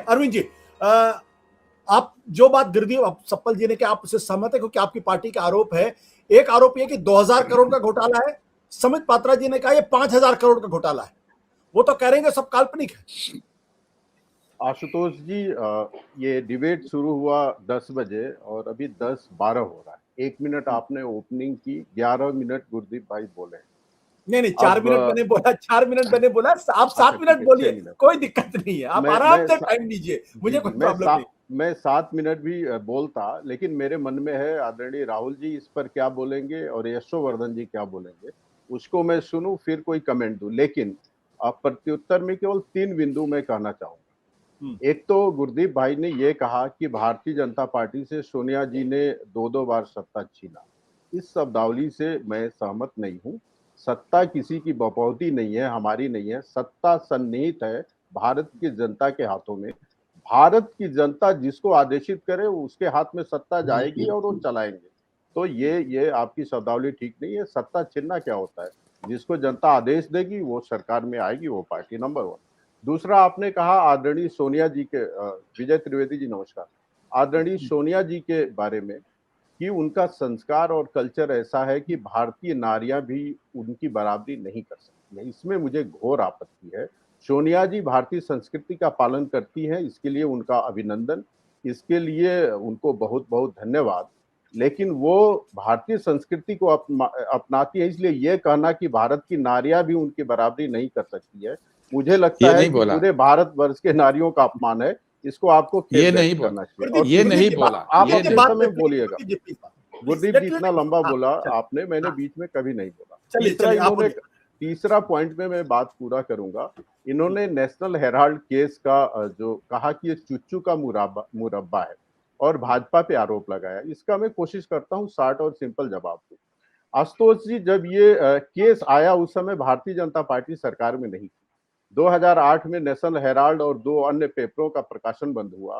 अरविंद जी, आप जो बात गिरधीव सप्पल जी ने कि आप उससे सहमत है क्योंकि आपकी पार्टी का आरोप है, एक आरोप यह कि 2000 करोड़ का घोटाला है, समित पात्रा जी ने कहा ये 5000 करोड़ का घोटाला है, वो तो कह रहे हैं सब काल्पनिक है। आशुतोष जी, ये डिबेट शुरू हुआ 10 बजे और अभी 10:12 हो रहा है। 1 मिनट आपने ओपनिंग की, 11 मिनट गुरदीप भाई बोले। नहीं 4 मिनट मैंने बोला, 4 मिनट मैंने बोला, आप 7 मिनट बोलिए, कोई दिक्कत नहीं है, आप आराम से टाइम लीजिए, मुझे कोई प्रॉब्लम नहीं। मैं 7 मिनट भी बोलता, लेकिन मेरे मन में है आदरणीय राहुल जी इस पर क्या बोलेंगे और यशोवर्धन जी क्या बोलेंगे, उसको मैं सुनूं फिर कोई कमेंट दूं। लेकिन प्रत्युत्तर में केवल 3 बिंदु मैं कहना चाहूंगा। एक तो गुरदीप भाई ने ये कहा कि भारतीय जनता पार्टी से सोनिया जी ने 2-2 बार सत्ता छीना। इस शब्दावली से मैं सहमत नहीं हूं। सत्ता किसी की बपौती नहीं है, हमारी नहीं है। सत्ता सन्निहित है भारत की जनता के हाथों में। भारत की जनता जिसको आदेशित करे उसके हाथ में सत्ता जाएगी और वो चलाएंगे। तो ये आपकी शब्दावली ठीक नहीं है। सत्ता छीनना क्या होता है? जिसको जनता आदेश देगी वो सरकार में आएगी, वो पार्टी, नंबर 1। दूसरा, आपने कहा आदरणीय सोनिया जी के, विजय त्रिवेदी जी नमस्कार, आदरणीय सोनिया जी के बारे में कि उनका संस्कार और कल्चर ऐसा है कि भारतीय नारियां भी उनकी बराबरी नहीं कर सकती है। इसमें मुझे घोर आपत्ति है। सोनिया जी भारतीय संस्कृति का पालन करती हैं, इसके लिए उनका अभिनंदन, इसके लिए उनको बहुत बहुत धन्यवाद। लेकिन वो भारतीय संस्कृति को अपनाती है, इसलिए ये कहना कि भारत की नारियां भी उनकी बराबरी नहीं कर सकती है, मुझे लगता है कि पूरे भारतवर्ष के नारियों का अपमान है। इसको आपको ये नहीं करना चाहिए। ये नहीं बोला, आप अपने समय बोलिएगा। गुरदीप जी इतना लंबा बोला आपने, मैंने बीच में कभी नहीं बोला। तीसरा पॉइंट में मैं बात पूरा करूंगा। इन्होंने नेशनल हेराल्ड केस का जो कहा कि ये चुच्चू का मुरब्बा है और भाजपा पे आरोप लगाया, इसका मैं कोशिश करता हूं शार्ट और सिंपल जवाब दूं। आशुतोष जी, जब ये केस आया उस समय भारतीय जनता पार्टी सरकार में नहीं थी। 2008 में नेशनल हेराल्ड और 2 अन्य पेपरों का प्रकाशन बंद हुआ।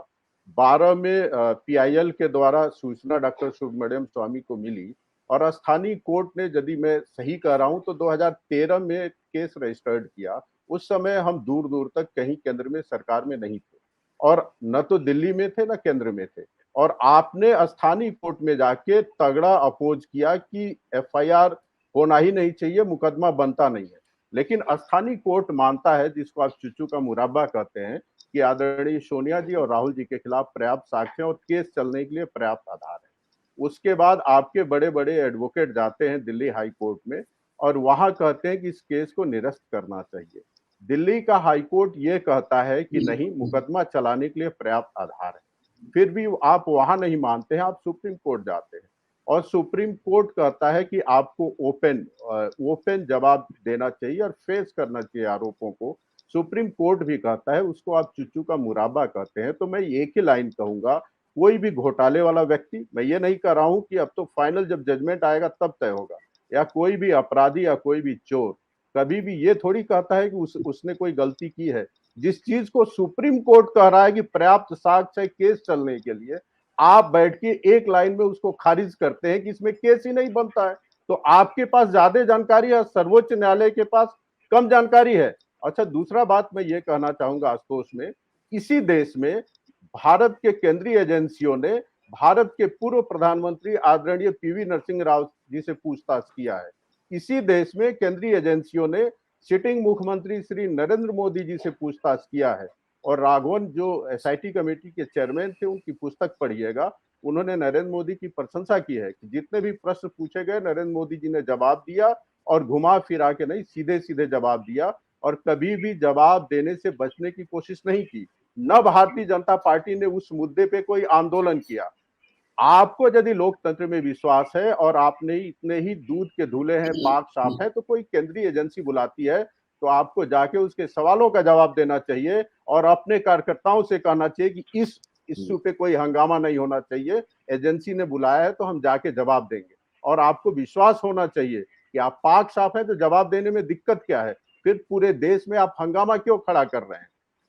12 में पीआईएल के द्वारा सूचना डॉक्टर सुब्रमण्यम स्वामी को मिली और स्थानीय कोर्ट ने, यदि मैं सही कह रहा हूं तो 2013 में केस रजिस्टर्ड किया। उस समय हम दूर दूर तक कहीं केंद्र में सरकार में नहीं थे और न तो दिल्ली में थे न केंद्र में थे, और आपने स्थानीय कोर्ट में जाके तगड़ा अपोज किया कि एफआईआर होना ही नहीं चाहिए, मुकदमा बनता नहीं है। लेकिन स्थानीय कोर्ट मानता है, जिसको आप चुच्चू का मुरब्बा कहते हैं, कि आदरणीय सोनिया जी और राहुल जी के खिलाफ पर्याप्त साक्ष्य और केस चलने के लिए पर्याप्त आधार है। उसके बाद आपके बड़े बड़े एडवोकेट जाते हैं दिल्ली हाई कोर्ट में और वहां कहते हैं कि इस केस को निरस्त करना चाहिए। दिल्ली का हाई कोर्ट ये कहता है कि नहीं, मुकदमा चलाने के लिए पर्याप्त आधार है। फिर भी आप वहां नहीं मानते हैं, आप सुप्रीम कोर्ट जाते हैं और सुप्रीम कोर्ट कहता है कि आपको ओपन जवाब देना चाहिए और फेस करना चाहिए आरोपों को। सुप्रीम कोर्ट भी कहता है, उसको आप चुच्चू का मुराबा कहते हैं। तो मैं एक ही लाइन कहूंगा, कोई भी घोटाले वाला व्यक्ति, मैं ये नहीं कह रहा हूं कि अब तो फाइनल जब जजमेंट आएगा तब तय होगा, या कोई भी अपराधी या कोई भी चोर कभी भी ये थोड़ी कहता है कि उसने कोई गलती की है। जिस चीज को सुप्रीम कोर्ट कह रहा है कि पर्याप्त साक्ष्य केस चलने के लिए, आप बैठ के एक लाइन में उसको खारिज करते हैं कि इसमें केस ही नहीं बनता है। तो आपके पास ज्यादा जानकारी है, सर्वोच्च न्यायालय के पास कम जानकारी है। अच्छा, दूसरा बात मैं ये कहना चाहूंगा आशुतोष में, इसी देश में भारत के केंद्रीय एजेंसियों ने भारत के पूर्व प्रधानमंत्री आदरणीय पीवी नरसिंह राव जी से पूछताछ किया है। इसी देश में केंद्रीय एजेंसियों ने सिटिंग मुख्यमंत्री श्री नरेंद्र मोदी जी से पूछताछ किया है। और राघवन जो एसआईटी कमेटी के चेयरमैन थे, उनकी पुस्तक पढ़िएगा, उन्होंने नरेंद्र मोदी की प्रशंसा की है कि जितने भी प्रश्न पूछे गए नरेंद्र मोदी जी ने जवाब दिया, और घुमा फिरा के नहीं, सीधे सीधे जवाब दिया, और कभी भी जवाब देने से बचने की कोशिश नहीं की। न भारतीय जनता पार्टी ने उस मुद्दे पे कोई आंदोलन किया। आपको यदि लोकतंत्र में विश्वास है और आपने इतने ही दूध के धुले हैं, पाक साफ है, तो कोई केंद्रीय एजेंसी बुलाती है तो आपको जाके उसके सवालों का जवाब देना चाहिए और अपने कार्यकर्ताओं से कहना चाहिए कि इस इश्यू पे कोई हंगामा नहीं होना चाहिए, एजेंसी ने बुलाया है तो हम जाके जवाब देंगे। और आपको विश्वास होना चाहिए कि आप पाक साफ है तो जवाब देने में दिक्कत क्या है, फिर पूरे देश में आप हंगामा क्यों खड़ा कर रहे हैं,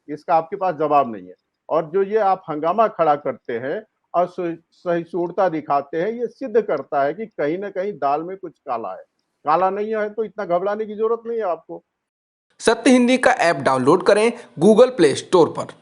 इसका आपके पास जवाब नहीं है। और जो ये आप हंगामा खड़ा करते हैं और सहिष्णुता दिखाते हैं, ये सिद्ध करता है कि कहीं ना कहीं दाल में कुछ काला है। काला नहीं है तो इतना घबराने की जरूरत नहीं है आपको। सत्य हिंदी का ऐप डाउनलोड करें गूगल प्ले स्टोर पर।